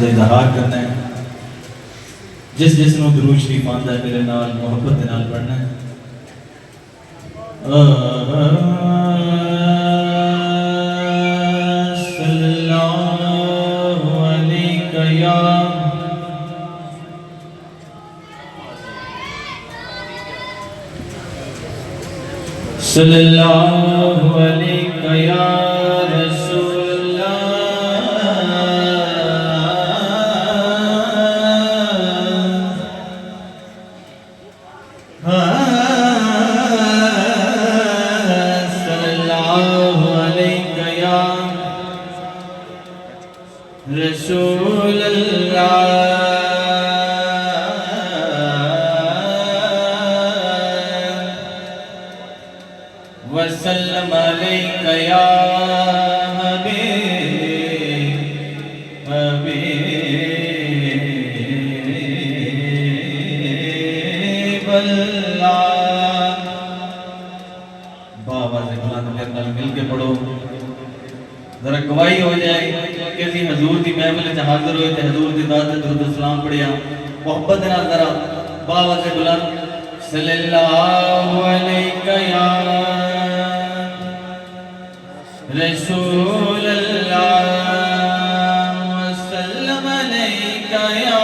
उसका इजहार करना है। जिस जिसनों दुरूद शरीफ आंदा है मेरे नाल मोहब्बत के नाल पढ़ना है। सल्लल्लाहु अलैका या सल्लल्लाहु अलैका या रसूल अल्लाह वसल्लम अलैका या हबीब अल्लाह। बाबा से बुलंद मेरे नाल मिल के पढ़ो, जरा गवाही हो जाए कि जी हजूर की महफिल च हाजिर होए ते हजूर दी दात दुरूद सलाम पढ़िया मोहब्बत नाल जरा बाबा से बुलंद सल्लल्लाहु अलैका या रसूल अल्लाह वसल्लम अलैका या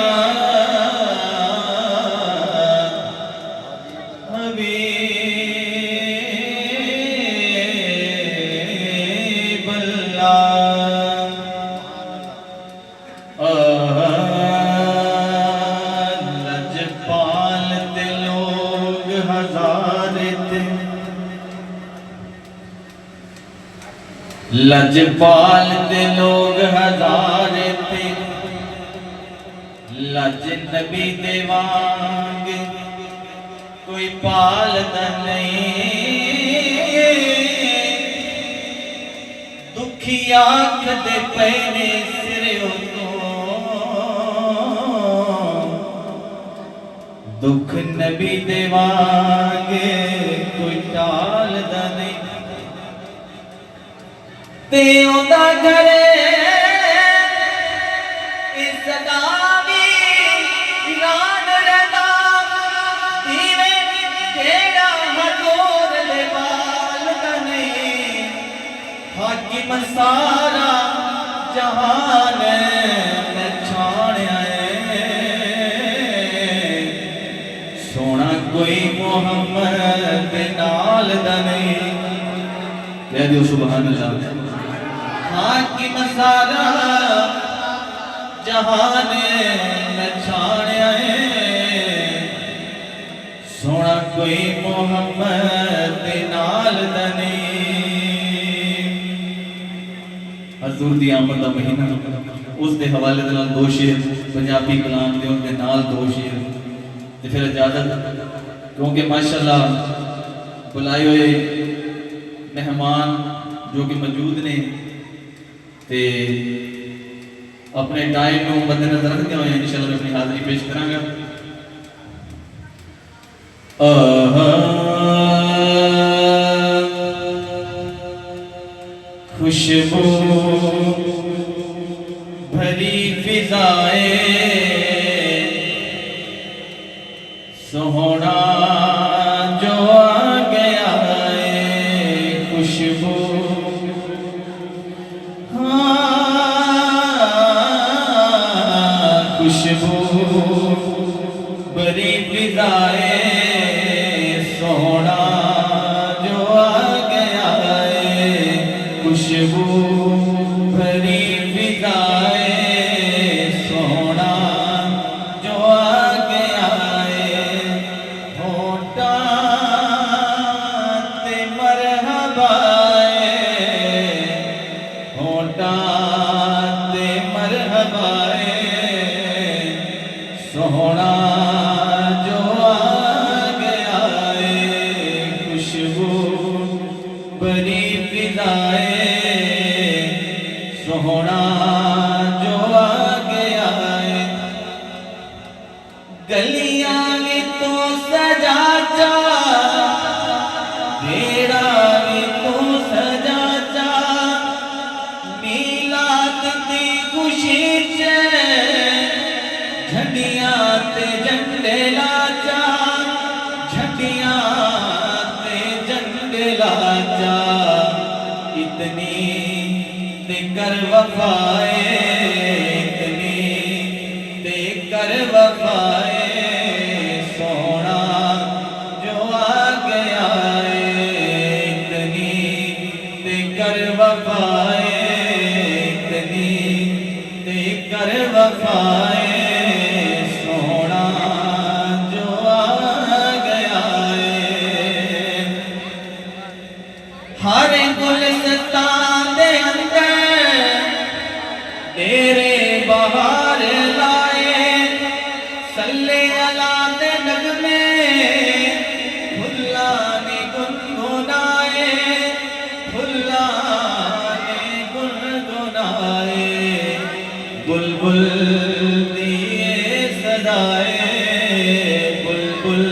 हबीब लजपाल ते लोग हजारे थे, लजपाल ते लोग हजारे थे, लज नबी दे वांग कोई पालदा नहीं। दुखी आँख दे पैने सिरे दुख नबी दे वांगे कोई टालदा नहीं। ते ओदा घरे इस दावी ईरान रदा दीवे केड़ा हजूर दे बालदा नहीं। हाकिम सारा जहान सोना कोई मोहम्मद नाल दा नहीं। कह दियो सुभान अल्लाह। हाकिम सारा जहान नछाणिया सोना कोई मोहम्मद नाल दा नहीं। हजूर दी आमद दा महीना उस दे हवाले दे नाल दो शेर पंजाबी कलाम दे उस दे नाल दो शेर ते फिर इजाजत, क्योंकि माशाअल्लाह बुलाए हुए मेहमान जो कि मौजूद ने ते अपने टाइम को मद्देनजर रखते हुए इंशाअल्लाह मैं अपनी हाजिरी पेश करांगा। खुशबू भरी फिजाएं सोहना जो आ गया है। खुशबू खुशबू बड़ी फिजाएं सोहना जो आ गया है। खुशबू भरी फिजाएं सोहना जो आ गया है। होटा ते मरहबा होटा ते मरहबा सोहना जो आ गया है। खुशबू बड़ी फिजाएं सोहना जो आ गया है। गलियां भी तो सजा चा बेड़ा भी तो सजा चा मिलाद दी खुशी च वफाए इतनी ते कर वफाए सोना जो आ गया इतनी ते कर वफाए इतनी ते कर वफाए सोना जो आ गया हर गुलस्तान दे अंदर तेरे बहार लाए सल्ले अला दे नगमे फुल्ला ने गुनगुनाए फुल्ला ने गुनगुनाए बुलबुल दिए सदाए बुलबुल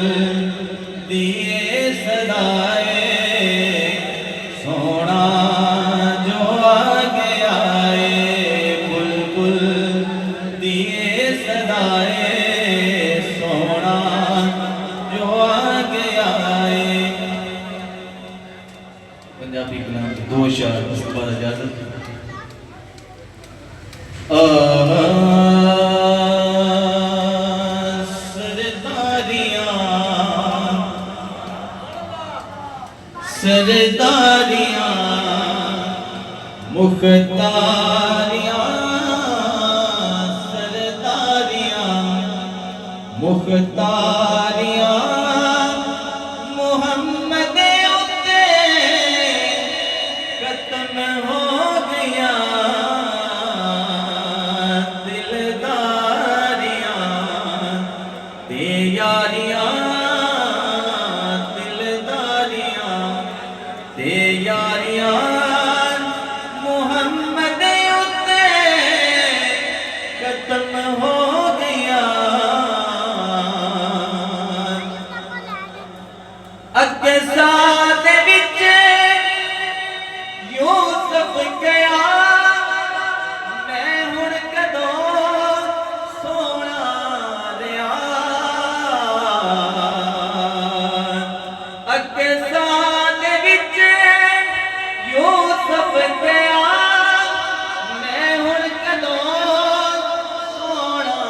दिए सदाए सोना जो आ गया बुलबुल दिए सदाए सोना जो आ गया पंजाबी कलाम के दो शार उसके बाद इजाजत सरदारियां मुख्तारियां सरदारियां मुख्तारियां मोहम्मद उत्ते खत्म हो गया दिलदारियां ते यारियां ते यारियां मोहम्मद उत्ते खत्म हो गया अगे साथ विच यूसुफ गया मैं हुण कदों सोना लिया अगे यूसुफ गया मैं हुण कदों सोना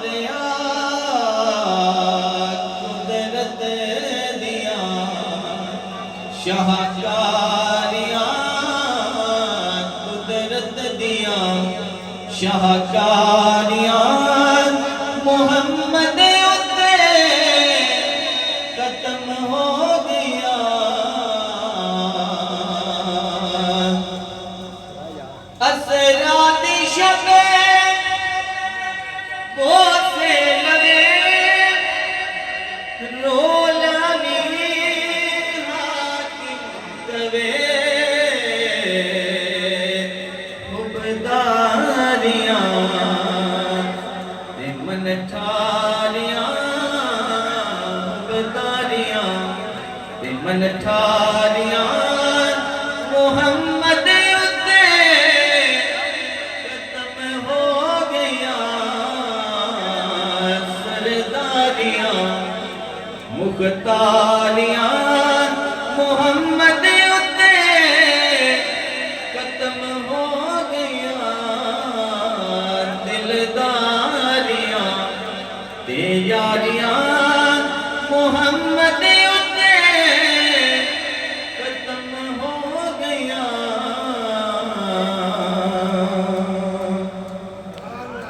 रिया कुदरत दिया शाहकारियां कुदरत दिया शाहकारियां मोहम्मद उत्ते खत्म हो गया असराती शबे बोसे लगे रोलानी हाकिम दवे उबदारियां ते मन ठारियां उबदारियां ते मन ठारियां मोहम्मद मुख्तारियां मोहम्मद उत्ते खत्म हो गया दिलदारियां ते यारियां मोहम्मद